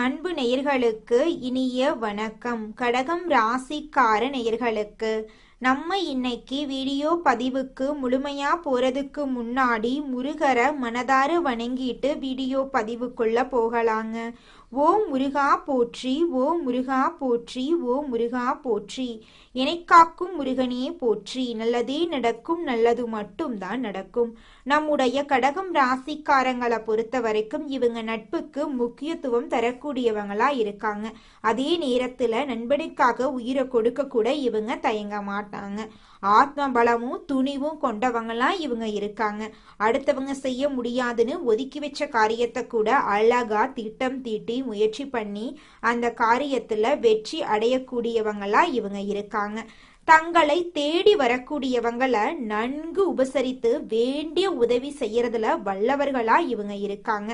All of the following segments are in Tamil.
அன்பு நேயர்களுக்கு இனிய வணக்கம். கடகம் ராசிக்கார நேயர்களுக்கு நம்ம இன்னைக்கு வீடியோ பதிவுக்கு முழுமையா போறதுக்கு முன்னாடி முருகரை மனதார வணங்கிட்டு வீடியோ பதிவுக்குள்ள போகலாங்க. ஓம் முருகா போற்றி, ஓம் முருகா போற்றி, ஓம் முருகா போற்றி. காக்கும் முருகனே போற்றி. நல்லதே நடக்கும், நல்லது மட்டும் தான் நடக்கும். நம்முடைய கடகம் ராசிக்காரங்களை பொறுத்த வரைக்கும் இவங்க நட்புக்கு முக்கியத்துவம் தரக்கூடியவங்களா இருக்காங்க. அதே நேரத்துல நண்பனுக்காக உயிரை கொடுக்க கூட இவங்க தயங்க மாட்டாங்க. ஆத்ம பலமும் துணிவும் கொண்டவங்களாம் இவங்க இருக்காங்க. அடுத்தவங்க செய்ய முடியாதுன்னு ஒதுக்கி வச்ச காரியத்தை கூட அழகா திட்டம் தீட்டி முயற்சி பண்ணி அந்த காரியத்துல வெற்றி அடையக்கூடியவங்களா இவங்க இருக்காங்க. தங்களை தேடி வரக்கூடியவங்களை நன்கு உபசரித்து வேண்டிய உதவி செய்யறதுல வல்லவர்களா இவங்க இருக்காங்க.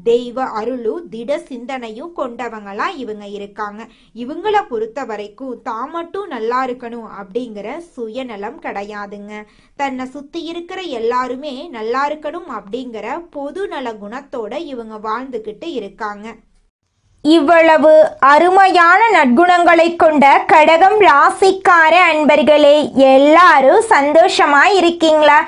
தெய்வ அருளும் திட சிந்தனையும் கொண்டவங்களா இவங்க இருக்காங்க. இவங்களை பொறுத்த வரைக்கும் தான் மட்டும் நல்லா இருக்கணும் அப்படிங்கிற சுயநலம் கிடையாதுங்க. தன்னை சுத்தி இருக்கிற எல்லாருமே நல்லா இருக்கணும் அப்படிங்கிற பொது நல குணத்தோட இவங்க வாழ்ந்துகிட்டு இருக்காங்க. இவ்வளவு அருமையான நற்குணங்களை கொண்ட கடகம் ராசிக்கார அன்பர்களே, எல்லாரும் சந்தோஷமா இருக்கீங்களா?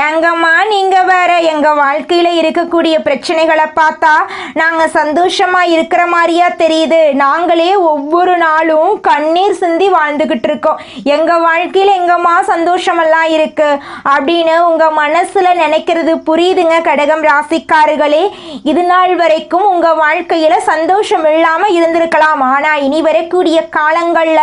ஏங்கம்மா நீங்க வேற, எங்க வாழ்க்கையில இருக்கக்கூடிய பிரச்சனைகளை பார்த்தா நாங்க சந்தோஷமா இருக்கிற மாதிரியா தெரியுது. நாங்களே ஒவ்வொரு நாளும் கண்ணீர் சிந்தி வாழ்ந்துகிட்டு இருக்கோம். எங்க வாழ்க்கையில எங்கம்மா சந்தோஷமெல்லாம் இருக்கு அப்படின்னு உங்க மனசுல நினைக்கிறது புரியுதுங்க கடகம் ராசிக்காரர்களே. இது நாள் வரைக்கும் உங்க வாழ்க்கையில சந்தோஷம் இல்லாம இருந்திருக்கலாம். ஆனா இனி வரக்கூடிய காலங்கள்ல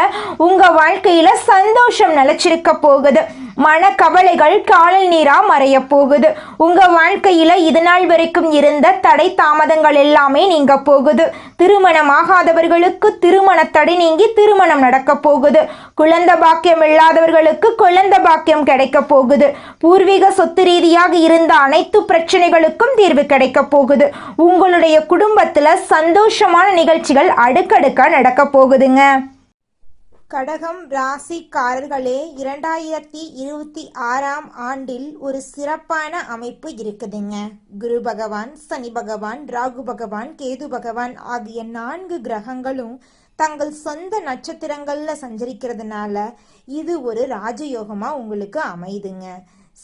உங்க வாழ்க்கையில சந்தோஷம் நிலைச்சிருக்க போகுது. மன கவலைகள் காணல் நீரா மறைய போகுது. உங்க வாழ்க்கையில இது நாள் வரைக்கும் இருந்த தடை தாமதங்கள் எல்லாமே நீங்க போகுது. திருமணம் ஆகாதவர்களுக்கு திருமண தடை நீங்கி திருமணம் நடக்க போகுது. குழந்தை பாக்கியம் இல்லாதவர்களுக்கு குழந்தை பாக்கியம் கிடைக்க போகுது. பூர்வீக சொத்து ரீதியாக இருந்த அனைத்து பிரச்சனைகளுக்கும் தீர்வு கிடைக்க போகுது. உங்களுடைய குடும்பத்துல சந்தோஷமான நிகழ்ச்சிகள் அடுக்கடுக்கா நடக்க போகுதுங்க. கடகம் ராசிக்காரர்களே, 2026ஆம் ஆண்டில் ஒரு சிறப்பான அமைப்பு இருக்குதுங்க. குரு பகவான், சனி பகவான், ராகு பகவான், கேது பகவான் ஆகிய 4 கிரகங்களும் தங்கள் சொந்த நட்சத்திரங்கள்ல சஞ்சரிக்கிறதுனால இது ஒரு ராஜயோகமா உங்களுக்கு அமைதுங்க.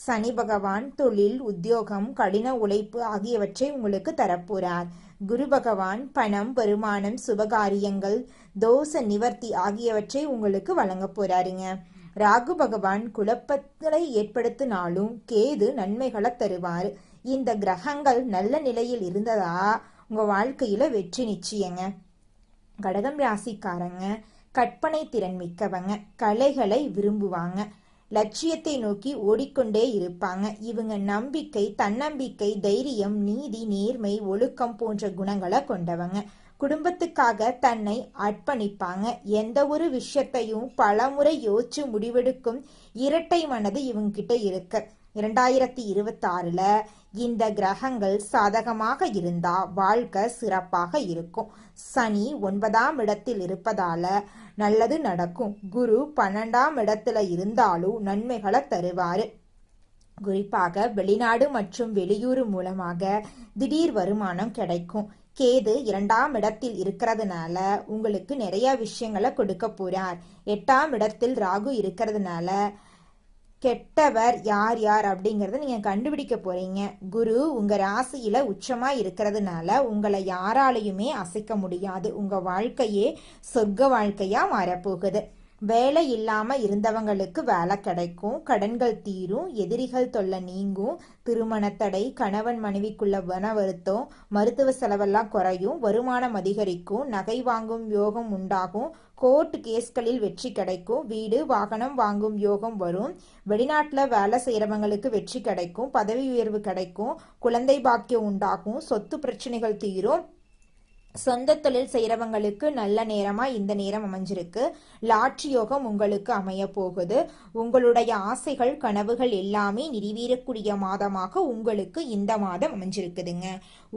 சனி பகவான் தொழில், உத்தியோகம், கடின உழைப்பு ஆகியவற்றை உங்களுக்கு தரப்போறார். குரு பகவான் பணம், வருமானம், சுபகாரியங்கள், தோஷ நிவர்த்தி ஆகியவற்றை உங்களுக்கு வழங்க போறாருங்க. ராகு பகவான் குழப்பத்தை ஏற்படுத்தினாலும் கேது நன்மைகளை தருவார். இந்த கிரகங்கள் நல்ல நிலையில் இருந்ததா உங்க வாழ்க்கையில வெற்றி நிச்சயங்க. கடகம் ராசிக்காரங்க கற்பனை திறன் மிக்கவங்க, கலைகளை விரும்புவாங்க, லட்சியத்தை நோக்கி ஓடிக்கொண்டே இருப்பாங்க. இவங்க நம்பிக்கை, தன்னம்பிக்கை, தைரியம், நீதி, நேர்மை, ஒழுக்கம் போன்ற குணங்களை கொண்டவங்க. குடும்பத்துக்காக தன்னை அர்ப்பணிப்பாங்க. எந்த ஒரு விஷயத்தையும் பலமுறை யோசிச்சு முடிவெடுக்கும் இரட்டை மனது இவங்க கிட்ட இருக்கு. 2026ல இந்த கிரகங்கள் சாதகமாக இருந்தா வாழ்க்கை சிறப்பாக இருக்கும். சனி 9ஆம் இடத்தில் இருப்பதால நல்லது நடக்கும். குரு 12ஆம் இடத்துல இருந்தாலும் நன்மைகளை தருவாரு. குறிப்பாக வெளிநாடு மற்றும் வெளியூர் மூலமாக திடீர் வருமானம் கிடைக்கும். கேது 2ஆம் இடத்தில் இருக்கிறதுனால உங்களுக்கு நிறைய விஷயங்களை கொடுக்க போறார். 8ஆம் இடத்தில் ராகு இருக்கிறதுனால கெட்டவர் யார் யார் அப்படிங்கறத நீங்க கண்டுபிடிக்க போறீங்க. குரு உங்க ராசியில உச்சமா இருக்கிறதுனால உங்களை யாராலையுமே அசைக்க முடியாது. உங்க வாழ்க்கையே சொர்க்க வாழ்க்கையா மாறப்போகுது. வேலை இல்லாம இருந்தவங்களுக்கு வேலை கிடைக்கும். கடன்கள் தீரும். எதிரிகள் தொல்லை நீங்கும். திருமண தடை, கணவன் மனைவிக்குள்ள வன வருத்தம், மருத்துவ செலவெல்லாம் குறையும். வருமானம் அதிகரிக்கும். நகை வாங்கும் யோகம் உண்டாகும். கோர்ட் கேஸ்களில் வெற்றி கிடைக்கும். வீடு வாகனம் வாங்கும் யோகம் வரும். வெளிநாட்டுல வேலை செய்யறவங்களுக்கு வெற்றி கிடைக்கும். பதவி உயர்வு கிடைக்கும். குழந்தை பாக்கியம் உண்டாகும். சொத்து பிரச்சனைகள் தீரும். சொந்த தொழில் செய்யறவங்களுக்கு நல்ல நேரமா இந்த நேரம் அமைஞ்சிருக்கு. லாட்ரி யோகம் உங்களுக்கு அமைய போகுது. உங்களுடைய ஆசைகள், கனவுகள் எல்லாமே நிறைவேறக்கூடிய மாதமாக உங்களுக்கு இந்த மாதம் அமைஞ்சிருக்குதுங்க.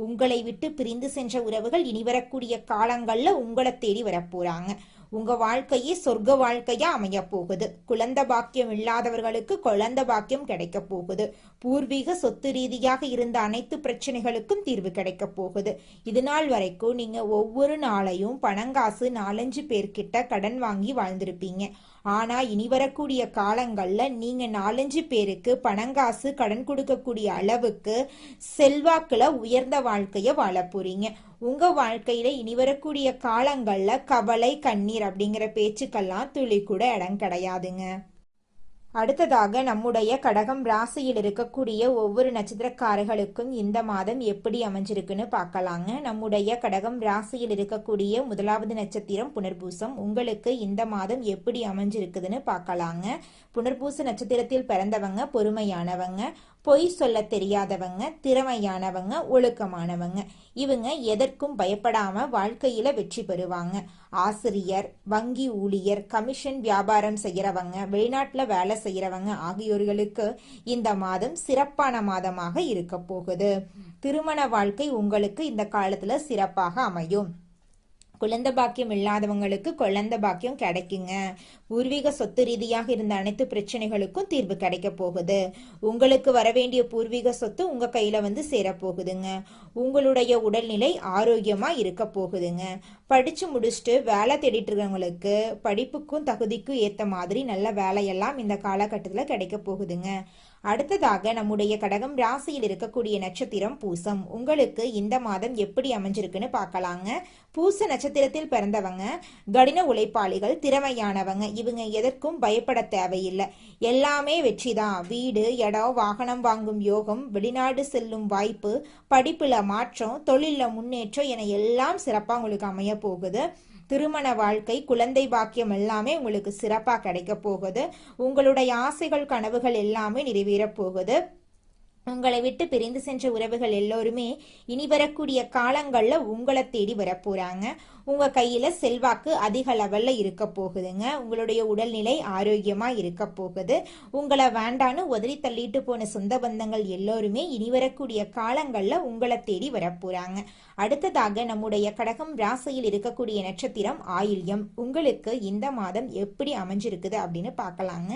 உங்களை விட்டு பிரிந்து சென்ற உறவுகள் இனி வரக்கூடிய காலங்கள்ல உங்களை தேடி வரப்போறாங்க. உங்க வாழ்க்கையே சொர்க்க வாழ்க்கையா அமைய போகுது. குழந்தை பாக்கியம் இல்லாதவர்களுக்கு குழந்தை பாக்கியம் கிடைக்க போகுது. பூர்வீக சொத்து ரீதியாக இருந்த அனைத்து பிரச்சனைகளுக்கும் தீர்வு கிடைக்க போகுது. இது நாள் வரைக்கும் நீங்க ஒவ்வொரு நாளையும் பணங்காசு 4-5 பேர்கிட்ட கடன் வாங்கி வாழ்ந்திருப்பீங்க. ஆனா இனி வரக்கூடிய காலங்கள்ல நீங்க 4-5 பேருக்கு பணங்காசு கடன் கொடுக்கக்கூடிய அளவுக்கு செல்வாக்குல உயர்ந்த வாழ்க்கைய வாழ போறீங்க. உங்க வாழ்க்கையில இனி வரக்கூடிய காலங்கள்ல கவலை கண்ணீர் அப்படிங்கிற பேச்சுக்கெல்லாம் துளி கூட இடம் கிடையாதுங்க. அடுத்ததாக நம்முடைய கடகம் ராசியில் இருக்கக்கூடிய ஒவ்வொரு நட்சத்திரக்காரர்களுக்கும் இந்த மாதம் எப்படி அமைஞ்சிருக்குன்னு பார்க்கலாங்க. நம்முடைய கடகம் ராசியில் இருக்கக்கூடிய முதலாவது நட்சத்திரம் புனர்பூசம். உங்களுக்கு இந்த மாதம் எப்படி அமைஞ்சிருக்குதுன்னு பார்க்கலாங்க. புனர்பூச நட்சத்திரத்தில் பிறந்தவங்க பொறுமையானவங்க, பொய் சொல்ல தெரியாதவங்க, திறமையானவங்க, ஒழுக்கமானவங்க. இவங்க எதற்கும் பயப்படாம வாழ்க்கையில வெற்றி பெறுவாங்க. ஆசிரியர், வங்கி ஊழியர், கமிஷன் வியாபாரம் செய்யறவங்க, வெளிநாட்டுல வேலை செய்யறவங்க ஆகியோர்களுக்கு இந்த மாதம் சிறப்பான மாதமாக இருக்க போகுது. திருமண வாழ்க்கை உங்களுக்கு இந்த காலத்துல சிறப்பாக அமையும். குழந்தை பாக்கியம் இல்லாதவங்களுக்கு குழந்தை பாக்கியம் கிடைக்குங்க. பூர்வீக சொத்து ரீதியாக இருந்த அனைத்து பிரச்சனைகளுக்கும் தீர்வு கிடைக்க போகுது. உங்களுக்கு வரவேண்டிய பூர்வீக சொத்து உங்க கையில வந்து சேரப்போகுதுங்க. உங்களுடைய உடல்நிலை ஆரோக்கியமா இருக்க போகுதுங்க. படிச்சு முடிச்சுட்டு வேலை தேடிட்டு இருக்கவங்களுக்கு படிப்புக்கும் தகுதிக்கும் ஏத்த மாதிரி நல்ல வேலையெல்லாம் இந்த காலகட்டத்துல கிடைக்க போகுதுங்க. அடுத்ததாக நம்முடைய கடகம் ராசியில் இருக்கக்கூடிய நட்சத்திரம் பூசம். உங்களுக்கு இந்த மாதம் எப்படி அமைஞ்சிருக்குன்னு பார்க்கலாங்க. பூச நட்சத்திரத்தில் பிறந்தவங்க கடின உழைப்பாளிகள், திறமையானவங்க. இவங்க எதற்கும் பயப்பட தேவையில்லை. எல்லாமே வெற்றிதான். வீடு, இடம், வாகனம் வாங்கும் யோகம், வெளிநாடு செல்லும் வாய்ப்பு, படிப்புல மாற்றம், தொழில முன்னேற்றம் என எல்லாம் சிறப்பா உங்களுக்கு அமைய போகுது. திருமண வாழ்க்கை, குழந்தை பாக்கியம் எல்லாமே உங்களுக்கு சிறப்பா கிடைக்க போகுது. உங்களுடைய ஆசைகள், கனவுகள் எல்லாமே நிறைவேற போகுது. உங்களை விட்டு பிரிந்து சென்ற உறவுகள் எல்லோருமே இனி வரக்கூடிய காலங்கள்ல உங்களை தேடி வரப்போறாங்க. உங்க கையில செல்வாக்கு அதிக லெவல்ல இருக்க போகுதுங்க. உங்களுடைய உடல்நிலை ஆரோக்கியமா இருக்க போகுது. உங்களை வேண்டான்னு உதறி தள்ளிட்டு போன சொந்த பந்தங்கள் எல்லோருமே இனி வரக்கூடிய காலங்கள்ல உங்களை தேடி வரப்போறாங்க. அடுத்ததாக நம்முடைய கடகம் ராசியில் இருக்கக்கூடிய நட்சத்திரம் ஆயில்யம். உங்களுக்கு இந்த மாதம் எப்படி அமைஞ்சிருக்குது அப்படின்னு பார்க்கலாங்க.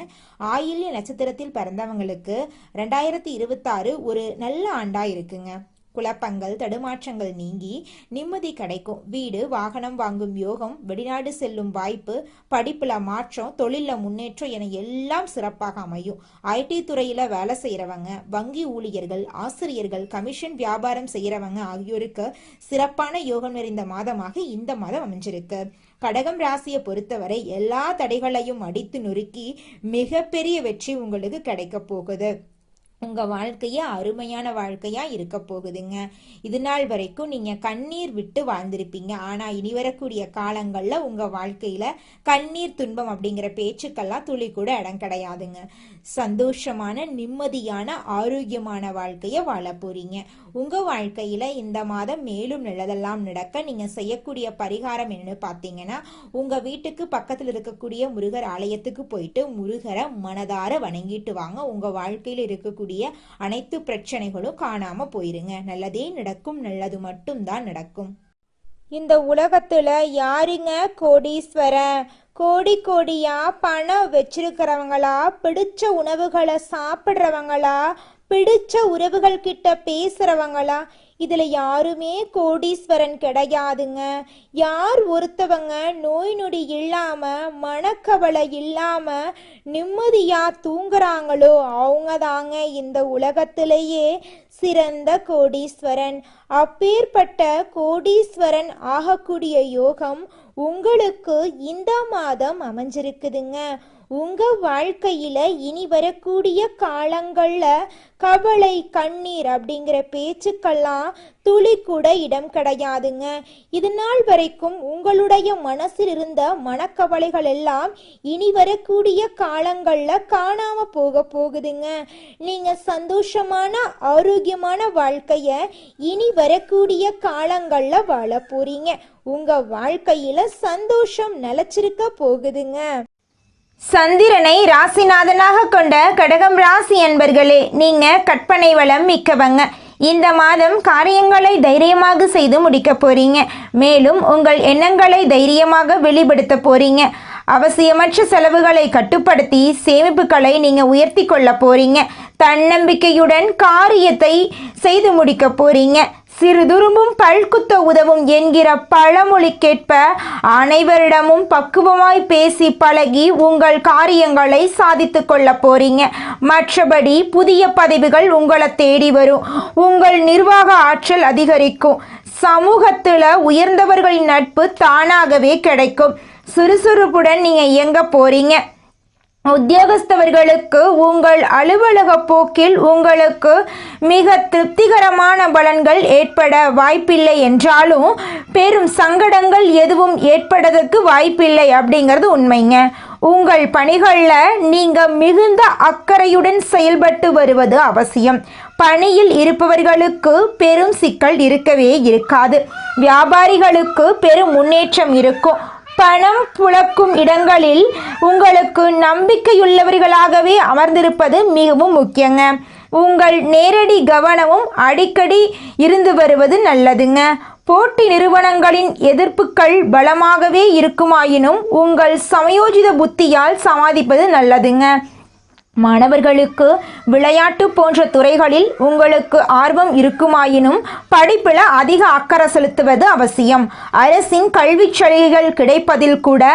ஆயில்ய நட்சத்திரத்தில் பிறந்தவங்களுக்கு 2026 ஒரு நல்ல ஆண்டா இருக்குங்க. குழப்பங்கள், தடுமாற்றங்கள் நீங்கி நிம்மதி கிடைக்கும். வீடு, வாகனம் வாங்கும் யோகம், வெளிநாடு செல்லும் வாய்ப்பு, படிப்புல மாற்றம், தொழில முன்னேற்றம் என எல்லாம் சிறப்பாக அமையும். ஐடி துறையில வேலை செய்யறவங்க, வங்கி ஊழியர்கள், ஆசிரியர்கள், கமிஷன் வியாபாரம் செய்யறவங்க ஆகியோருக்கு சிறப்பான யோகம் நிறைந்த மாதமாக இந்த மாதம் அமைஞ்சிருக்கு. கடகம் ராசியை பொறுத்தவரை எல்லா தடைகளையும் அடித்து நொறுக்கி மிகப்பெரிய வெற்றி உங்களுக்கு கிடைக்க போகுது. உங்க வாழ்க்கைய அருமையான வாழ்க்கையா இருக்க போகுதுங்க. இது நாள் வரைக்கும் நீங்க கண்ணீர் விட்டு வாழ்ந்திருப்பீங்க. ஆனா இனி வரக்கூடிய காலங்கள்ல உங்க வாழ்க்கையில கண்ணீர், துன்பம் அப்படிங்கிற பேச்சுக்கெல்லாம் துளி கூட இடம் கிடையாதுங்க. சந்தோஷமான, நிம்மதியான, ஆரோக்கியமான வாழ்க்கைய வாழ போறீங்க. உங்க வாழ்க்கையில இந்த மாதம் மேலும் நல்லதெல்லாம் நடக்க நீங்க செய்யக்கூடிய பரிகாரம் என்னன்னு பாத்தீங்கன்னா, உங்க வீட்டுக்கு பக்கத்துல இருக்கக்கூடிய முருகர் ஆலயத்துக்கு போயிட்டு முருகரை மனதார வணங்கிட்டு வாங்க. உங்க வாழ்க்கையில இருக்கக்கூடிய அனைத்து பிரச்சனைகளும் காணாம போயிருங்க. நல்லதே நடக்கும், நல்லது மட்டும்தான் நடக்கும். இந்த உலகத்துல யாருங்க கோடீஸ்வரன்? கோடி கோடியா பணம் வச்சிருக்கிறவங்களா, பிடிச்ச உணவுகளை சாப்பிட்றவங்களா, பிடிச்ச உறவுகள் கிட்ட பேசுறவங்களா? இதுல யாருமே கோடீஸ்வரன் கிடையாதுங்க. யார் ஒருத்தவங்க நோய் நொடி இல்லாம, மனக்கவலை இல்லாம நிம்மதியா தூங்குறாங்களோ அவங்க தாங்க இந்த உலகத்திலேயே சிறந்த கோடீஸ்வரன். அப்பேற்பட்ட கோடீஸ்வரன் ஆகக்கூடிய யோகம் உங்களுக்கு இந்த மாதம் அமைஞ்சிருக்குதுங்க. உங்க வாழ்க்கையில இனி வரக்கூடிய காலங்கள்ல கவலை, கண்ணீர் அப்படிங்கிற பேச்சுக்கெல்லாம் துளி கூட இடம் கிடையாதுங்க. இது நாள் வரைக்கும் உங்களுடைய மனசில் இருந்த மனக்கவலைகள் எல்லாம் இனி வரக்கூடிய காலங்கள்ல காணாம போகுதுங்க. நீங்க சந்தோஷமான, ஆரோக்கியமான வாழ்க்கைய இனி வரக்கூடிய காலங்கள்ல வாழ போறீங்க. உங்க வாழ்க்கையில சந்தோஷம் நிலைச்சிருக்க போகுதுங்க. சந்திரனை ராசிநாதனாக கொண்ட கடகம் ராசி என்பர்களே, நீங்க கற்பனை வளம் மிக்கவங்க. இந்த மாதம் காரியங்களை தைரியமாக செய்து முடிக்க போறீங்க. மேலும் உங்கள் எண்ணங்களை தைரியமாக வெளிப்படுத்த போறீங்க. அவசியமற்ற செலவுகளை கட்டுப்படுத்தி சேமிப்புகளை நீங்க உயர்த்தி கொள்ள போறீங்க. தன்னம்பிக்கையுடன் காரியத்தை செய்து முடிக்க போறீங்க. சிறுதுரும்பும் பல்குத்த உதவும் என்கிற பழமொழிக்கேற்ப அனைவரிடமும் பக்குவமாய் பேசி பழகி உங்கள் காரியங்களை சாதித்து கொள்ள போறீங்க. மற்றபடி புதிய பதவிகள் உங்களை தேடி வரும். உங்கள் நிர்வாக ஆற்றல் அதிகரிக்கும். சமூகத்தில் உயர்ந்தவர்களின் நட்பு தானாகவே கிடைக்கும். சுறுசுறுப்புடன் நீங்க இயங்க போறீங்க. உத்தியோகஸ்தவர்களுக்கு உங்கள் அலுவலக போக்கில் உங்களுக்கு மிக திருப்திகரமான பலன்கள் ஏற்பட வாய்ப்பில்லை என்றாலும் பெரும் சங்கடங்கள் எதுவும் ஏற்படுறதுக்கு வாய்ப்பில்லை அப்படிங்கிறது உண்மைங்க. உங்கள் பணிகளில் நீங்கள் மிகுந்த அக்கறையுடன் செயல்பட்டு வருவது அவசியம். பணியில் இருப்பவர்களுக்கு பெரும் சிக்கல் இருக்கவே இருக்காது. வியாபாரிகளுக்கு பெரும் முன்னேற்றம் இருக்கும். பணம் புழக்கும் இடங்களில் உங்களுக்கு நம்பிக்கையுள்ளவர்களாகவே அமர்ந்திருப்பது மிகவும் முக்கியங்க. உங்கள் நேரடி கவனமும் அடிக்கடி இருந்து வருவது நல்லதுங்க. போட்டி நிறுவனங்களின் எதிர்ப்புகள் பலமாகவே இருக்குமாயினும் உங்கள் சமயோஜித புத்தியால் சமாளிப்பது நல்லதுங்க. மாணவர்களுக்கு விளையாட்டு போன்ற துறைகளில் உங்களுக்கு ஆர்வம் இருக்குமாயினும் படிப்பில் அதிக அக்கறை செலுத்துவது அவசியம். அரசின் கல்விச் சலுகைகள் கிடைப்பதில் கூட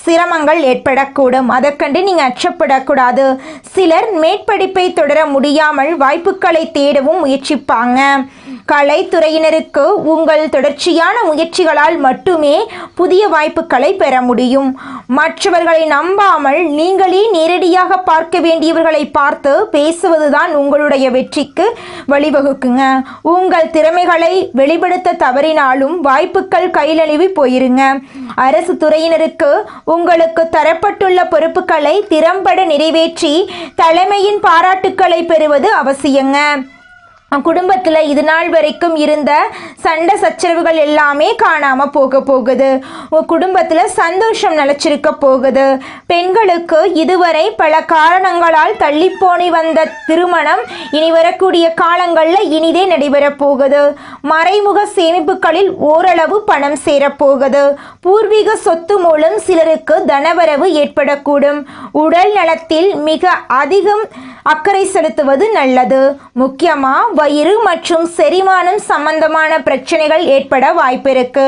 சிரமங்கள் ஏற்படக்கூடும். அதற்கண்டு நீங்கள் அச்சப்படக்கூடாது. சிலர் மேற்படிப்பை தொடர முடியாமல் வாய்ப்புகளை தேடவும் முயற்சிப்பாங்க. கலைத்துறையினருக்கு உங்கள் தொடர்ச்சியான முயற்சிகளால் மட்டுமே புதிய வாய்ப்புகளை பெற முடியும். மற்றவர்களை நம்பாமல் நீங்களே நேரடியாக பார்க்க வேண்டியவர்களை பார்த்து பேசுவதுதான் உங்களுடைய வெற்றிக்கு வழிவகுக்குங்க. உங்கள் திறமைகளை வெளிப்படுத்த தவறினாலும் வாய்ப்புகள் கையிலழுவி போயிருங்க. அரசு துறையினருக்கு உங்களுக்கு தரப்பட்டுள்ள பொறுப்புகளை திறம்பட நிறைவேற்றி தலைமையின் பாராட்டுக்களை பெறுவது அவசியங்க. குடும்பத்தில் இது நாள் வரைக்கும் இருந்த சண்டை சச்சரவுகள் எல்லாமே காணாமல் போகுது. குடும்பத்தில் சந்தோஷம் நிலச்சிருக்க போகுது. பெண்களுக்கு இதுவரை பல காரணங்களால் தள்ளிப்போனி வந்த திருமணம் இனி வரக்கூடிய காலங்களில் இனிதே நடைபெறப் போகுது. மறைமுக சேமிப்புகளில் ஓரளவு பணம் சேரப்போகுது. பூர்வீக சொத்து மூலம் சிலருக்கு தனவரவு ஏற்படக்கூடும். உடல் நலத்தில் மிக அதிகம் அக்கறை செலுத்துவது நல்லது. முக்கியமாக வயிறு மற்றும் செரிமானம் சம்பந்தமான பிரச்சனைகள் ஏற்பட வாய்ப்பிருக்கு.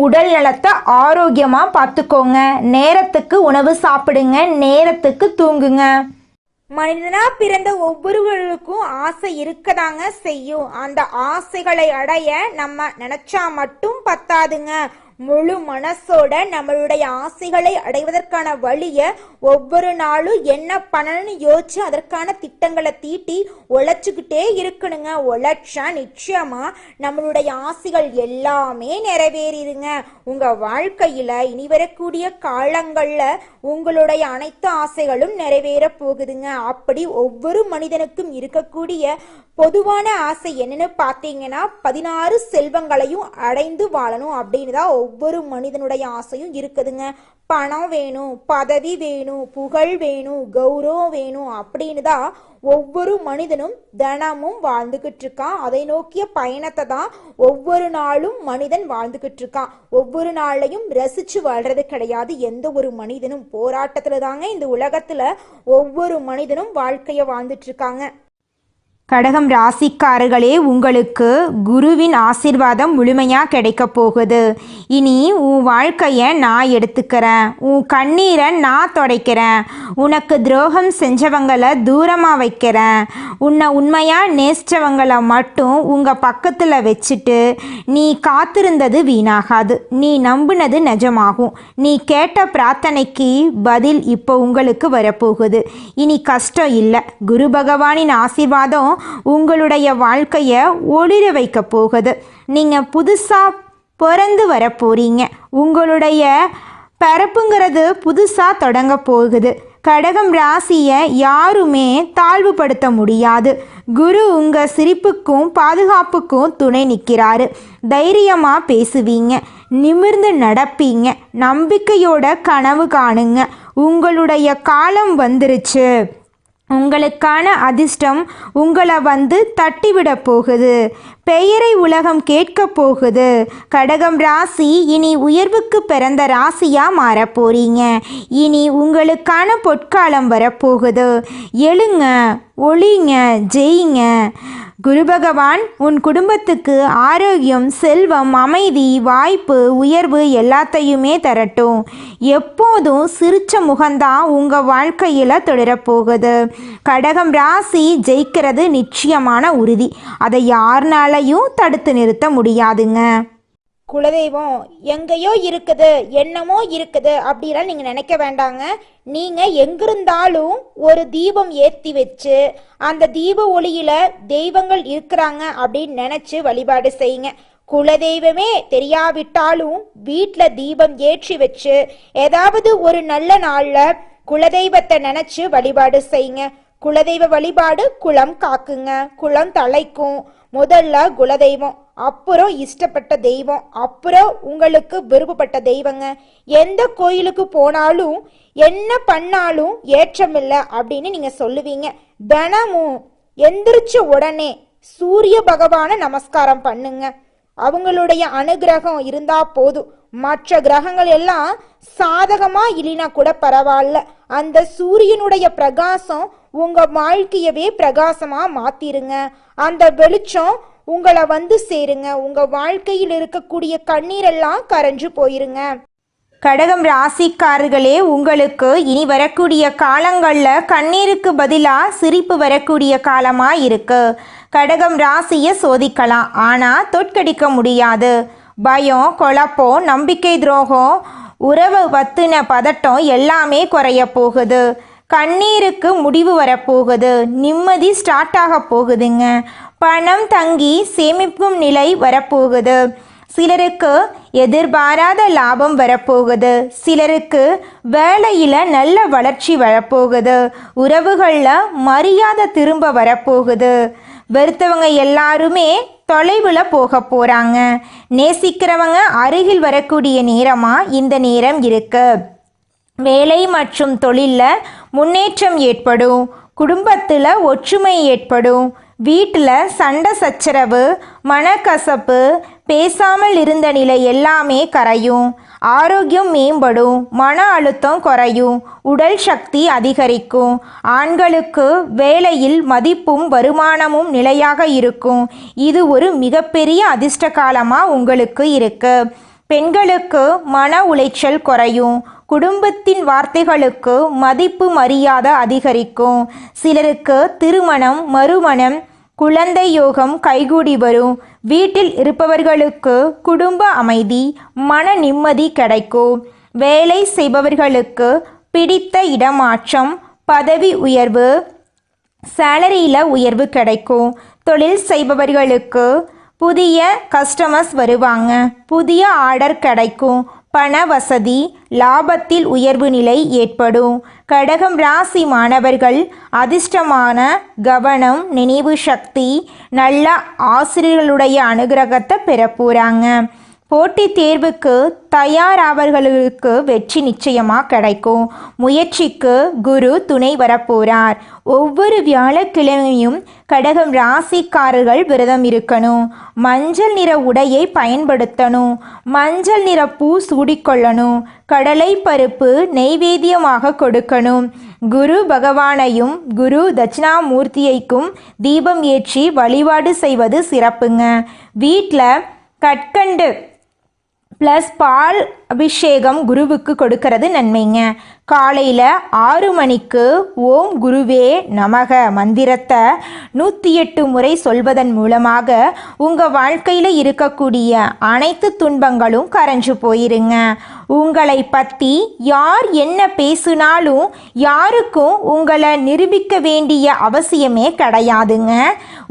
உடல் நலத்தை ஆரோக்கியமாக பார்த்துக்கோங்க. நேரத்துக்கு உணவு சாப்பிடுங்க. நேரத்துக்கு தூங்குங்க. மனிதனா பிறந்த ஒவ்வொருவருக்கும் ஆசை இருக்கதாங்க செய்யும். அந்த ஆசைகளை அடைய நம்ம நினைச்சா மட்டும் பத்தாதுங்க. முழு மனசோட நம்மளுடைய ஆசைகளை அடைவதற்கான வழியை ஒவ்வொரு நாளும் என்ன பண்ணணும்னு யோசிச்சு அதற்கான திட்டங்களை தீட்டி உழைச்சிக்கிட்டே இருக்கணுங்க. உழைச்சா நிச்சயமா நம்மளுடைய ஆசைகள் எல்லாமே நிறைவேறிடுங்க. உங்க வாழ்க்கையில இனி வரக்கூடிய காலங்கள்ல உங்களுடைய அனைத்து ஆசைகளும் நிறைவேற போகுதுங்க. அப்படி ஒவ்வொரு மனிதனுக்கும் இருக்கக்கூடிய பொதுவான ஆசை என்னன்னு பார்த்தீங்கன்னா 16 செல்வங்களையும் அடைந்து வாழணும் அப்படின்னு தான் ஒவ்வொரு மனிதனுடைய ஆசையும் இருக்குதுங்க. பணம் வேணும், பதவி வேணும், புகழ் வேணும், கௌரவம் வேணும் அப்படின்னு தான் ஒவ்வொரு மனிதனும் தினமும் வாழ்ந்துகிட்டு இருக்கான். அதை நோக்கிய பயணத்தை தான் ஒவ்வொரு நாளும் மனிதன் வாழ்ந்துகிட்டு இருக்கான். ஒவ்வொரு நாளையும் ரசிச்சு வாழ்றது கிடையாது. எந்த ஒரு மனிதனும் போராட்டத்துல தாங்க இந்த உலகத்துல ஒவ்வொரு மனிதனும் வாழ்க்கைய வாழ்ந்துட்டு இருக்காங்க. கடகம் ராசிக்காரர்களே, உங்களுக்கு குருவின் ஆசீர்வாதம் முழுமையாக கிடைக்க போகுது. இனி உன் வாழ்க்கையை நான் எடுத்துக்கிறேன். உன் கண்ணீரை நான் துடைக்கிறேன். உனக்கு துரோகம் செஞ்சவங்களை தூரமாக வைக்கிறேன். உன்னை உண்மையாக நேசித்தவங்களை மட்டும் உங்கள் பக்கத்தில் வச்சுட்டு நீ காத்திருந்தது வீணாகாது. நீ நம்பினது நிஜமாகும். நீ கேட்ட பிரார்த்தனைக்கு பதில் இப்போ உங்களுக்கு வரப்போகுது. இனி கஷ்டம் இல்லை. குரு பகவானின் ஆசீர்வாதம் உங்களுடைய வாழ்க்கையை ஒளிர வைக்க போகுது. நீங்கள் புதுசாக பிறந்து வர போறீங்க. உங்களுடைய பிறப்புங்கிறது புதுசாக தொடங்க போகுது. கடகம் ராசியை யாருமே தாழ்வுபடுத்த முடியாது. குரு உங்கள் சிரிப்புக்கும் பாதுகாப்புக்கும் துணை நிற்கிறாரு. தைரியமாக பேசுவீங்க, நிமிர்ந்து நடப்பீங்க, நம்பிக்கையோட கனவு காணுங்க. உங்களுடைய காலம் வந்துருச்சு. உங்களுக்கான அதிர்ஷ்டம் உங்களை வந்து தட்டிவிட போகுது. பெயரை உலகம் கேட்க போகுது. கடகம் ராசி இனி உயர்வுக்கு பிறந்த ராசியா மாறப் போறீங்க. இனி உங்களுக்கான பொற்காலம் வரப்போகுது. எழுங்க, ஒளிங்க, ஜெயிங்க. குரு பகவான் உன் குடும்பத்துக்கு ஆரோக்கியம், செல்வம், அமைதி, வாய்ப்பு, உயர்வு எல்லாத்தையுமே தரட்டும். எப்போதும் சிரிச்ச முகம்தான் உங்கள் வாழ்க்கையில் தொடரப்போகுது. கடகம் ராசி ஜெயிக்கிறது நிச்சயமான உறுதி. அதை யாருனாலையும் தடுத்து நிறுத்த முடியாதுங்க. குலதெய்வம் எங்கேயோ இருக்குது, என்னமோ இருக்குது அப்படிலாம் நீங்கள் நினைக்க வேண்டாங்க. நீங்கள் எங்கிருந்தாலும் ஒரு தீபம் ஏற்றி வச்சு அந்த தீப ஒளியில் தெய்வங்கள் இருக்கிறாங்க அப்படின்னு நினச்சி வழிபாடு செய்யுங்க. குலதெய்வமே தெரியாவிட்டாலும் வீட்டில் தீபம் ஏற்றி வச்சு ஏதாவது ஒரு நல்ல நாளில் குலதெய்வத்தை நினச்சி வழிபாடு செய்யுங்க. குலதெய்வ வழிபாடு குலம் காக்குங்க, குலம் தலைக்கும். முதல்ல குலதெய்வம், அப்புறம் இஷ்டப்பட்ட தெய்வம், அப்புறம் உங்களுக்கு விருப்பப்பட்ட தெய்வங்க. எந்த கோயிலுக்கு போனாலும் என்ன பண்ணாலும் ஏற்றமில்லை அப்படின்னு நீங்க சொல்லுவீங்க. தினமும் எந்திரிச்ச உடனே சூரிய பகவானை நமஸ்காரம் பண்ணுங்க. அவங்களுடைய அனுகிரகம் இருந்தா போதும். மற்ற கிரகங்கள் எல்லாம் சாதகமா இல்லைனா கூட பரவாயில்ல, அந்த சூரியனுடைய பிரகாசம் உங்க வாழ்க்கையவே பிரகாசமா மாத்திருங்க. அந்த வெளிச்சம் உங்களை வந்து சேருங்க. உங்க வாழ்க்கையில் இருக்கக்கூடிய கண்ணீரெல்லாம் கரைஞ்சு போயிருங்க. கடகம் ராசிக்காரர்களே, உங்களுக்கு இனி வரக்கூடிய காலங்களில் கண்ணீருக்கு பதிலாக சிரிப்பு வரக்கூடிய காலமாக இருக்கு. கடகம் ராசியை சோதிக்கலாம், ஆனால் தோற்கடிக்க முடியாது. பயம், குழப்பம், நம்பிக்கை துரோகம், உறவு பத்தின பதட்டம் எல்லாமே குறைய போகுது. கண்ணீருக்கு முடிவு வரப்போகுது. நிம்மதி ஸ்டார்ட் ஆக போகுதுங்க. பணம் தங்கி சேமிக்கும் நிலை வரப்போகுது. சிலருக்கு எதிர்பாராத லாபம் வரப்போகுது. சிலருக்கு வேலையில் நல்ல வளர்ச்சி வரப்போகுது. உறவுகளில் மரியாதை திரும்ப வரப்போகுது. வெறுத்தவங்க எல்லாருமே தொலைவில் போக போகிறாங்க. நேசிக்கிறவங்க அருகில் வரக்கூடிய நேரமாக இந்த நேரம் இருக்கு. வேலை மற்றும் தொழிலில் முன்னேற்றம் ஏற்படும். குடும்பத்தில் ஒற்றுமை ஏற்படும். வீட்டில் சண்டை சச்சரவு, மனக்கசப்பு, பேசாமல் இருந்த நிலை எல்லாமே கரையும். ஆரோக்கியம் மேம்படும். மன அழுத்தம் குறையும். உடல் சக்தி அதிகரிக்கும். ஆண்களுக்கு வேலையில் மதிப்பும் வருமானமும் நிலையாக இருக்கும். இது ஒரு மிகப்பெரிய அதிர்ஷ்ட காலமாக உங்களுக்கு இருக்கு. பெண்களுக்கு மன உளைச்சல் குறையும். குடும்பத்தின் வார்த்தைகளுக்கு மதிப்பு மரியாதை அதிகரிக்கும். சிலருக்கு திருமணம், மறுமணம், குழந்தை யோகம் கைகூடி வரும். வீட்டில் இருப்பவர்களுக்கு குடும்ப அமைதி, மன நிம்மதி கிடைக்கும். வேலை செய்பவர்களுக்கு பிடித்த இடமாற்றம், பதவி உயர்வு, சேலரியில் உயர்வு கிடைக்கும். தொழில் செய்பவர்களுக்கு புதிய கஸ்டமர்ஸ் வருவாங்க. புதிய ஆர்டர் கிடைக்கும். பண வசதி, லாபத்தில் உயர்வு நிலை ஏற்படும். கடகம் ராசி மாணவர்கள் அதிர்ஷ்டமான கவனம், நினைவு சக்தி, நல்ல ஆசிரியர்களுடைய அனுகிரகத்தை பெற போகிறாங்க. போட்டித் தேர்வுக்கு தயாராவர்களுக்கு வெற்றி நிச்சயமாக கிடைக்கும். முயற்சிக்கு குரு துணை வரப்போகிறார். ஒவ்வொரு வியாழக்கிழமையும் கடகம் ராசிக்காரர்கள் விரதம் இருக்கணும். மஞ்சள் நிற உடையை பயன்படுத்தணும். மஞ்சள் நிற பூ சூடிக்கொள்ளணும். கடலை பருப்பு நெய்வேத்தியமாக கொடுக்கணும். குரு பகவானையும் குரு தட்சிணாமூர்த்தியைக்கும் தீபம் ஏற்றி வழிபாடு செய்வது சிறப்புங்க. வீட்டில் கற்கண்டு ப்ளஸ் பால் அபிஷேகம் குருவுக்கு கொடுக்கறது நன்மைங்க. காலையில் 6 மணிக்கு ஓம் குருவே நமக மந்திரத்தை 108 முறை சொல்வதன் மூலமாக உங்கள் வாழ்க்கையில் இருக்கக்கூடிய அனைத்து துன்பங்களும் கரைஞ்சு போயிருங்க. உங்களை பற்றி யார் என்ன பேசினாலும் யாருக்கும் உங்களை நிரூபிக்க வேண்டிய அவசியமே கிடையாதுங்க.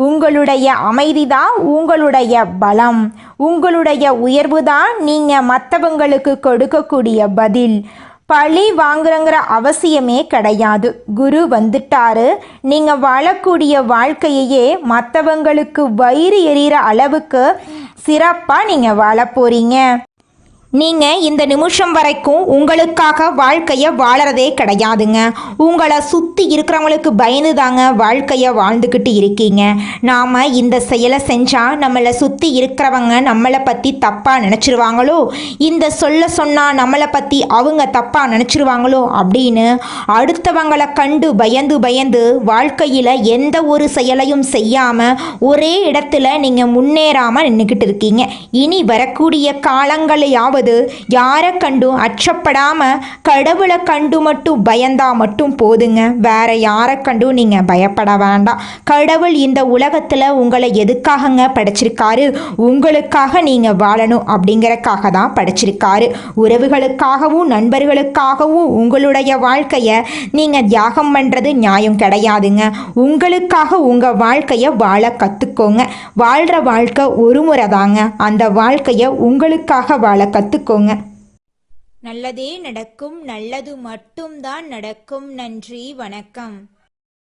உங்களுடைய அமைதி தான் உங்களுடைய பலம். உங்களுடைய உயர்வு தான் நீங்கள் மற்றவங்களுக்கு கொடுக்கக்கூடிய பதில். பழி வாங்குறங்கிற அவசியமே கிடையாது. குரு வந்துட்டாரு. நீங்கள் வாழக்கூடிய வாழ்க்கையையே மற்றவங்களுக்கு வயிறு எறிகிற அளவுக்கு சிறப்பாக நீங்கள் வாழ போகிறீங்க. நீங்கள் இந்த நிமிஷம் வரைக்கும் உங்களுக்காக வாழ்க்கையை வாழறதே கிடையாதுங்க. உங்களை சுற்றி இருக்கிறவங்களுக்கு பயந்து தாங்க வாழ்க்கையை வாழ்ந்துக்கிட்டு இருக்கீங்க. நாம் இந்த செயலை செஞ்சால் நம்மளை சுற்றி இருக்கிறவங்க நம்மளை பற்றி தப்பாக நினச்சிருவாங்களோ, இந்த சொன்னால் நம்மளை பற்றி அவங்க தப்பாக நினச்சிருவாங்களோ அப்படின்னு அடுத்தவங்களை கண்டு பயந்து வாழ்க்கையில் எந்த ஒரு செயலையும் செய்யாமல் ஒரே இடத்துல நீங்கள் முன்னேறாமல் நின்றுக்கிட்டு இருக்கீங்க. இனி வரக்கூடிய காலங்களையாவது யாரை கண்டும் அச்சப்படாம கடவுளை கண்டு மட்டும் பயந்தா மட்டும் போதுங்க. வேற யாரை கண்டும் நீங்க பயப்பட வேண்டாம். கடவுள் இந்த உலகத்துல உங்களை எதுக்காகங்க படைச்சிருக்காரு? உங்களுக்காக நீங்க வாழணும் அப்படிங்கறக்காக தான் படைச்சிருக்காரு. உறவுகளுக்காகவும் நண்பர்களுக்காகவும் உங்களுடைய வாழ்க்கைய நீங்க தியாகம் பண்றது நியாயம் கிடையாதுங்க. உங்களுக்காக உங்க வாழ்க்கைய வாழ கத்துக்கோங்க. வாழ்ற வாழ்க்கை ஒரு முறை தாங்க. அந்த வாழ்க்கைய உங்களுக்காக வாழ கத்துக்கோங்க. நல்லதே நடக்கும், நல்லது மட்டும்தான் நடக்கும். நன்றி, வணக்கம்.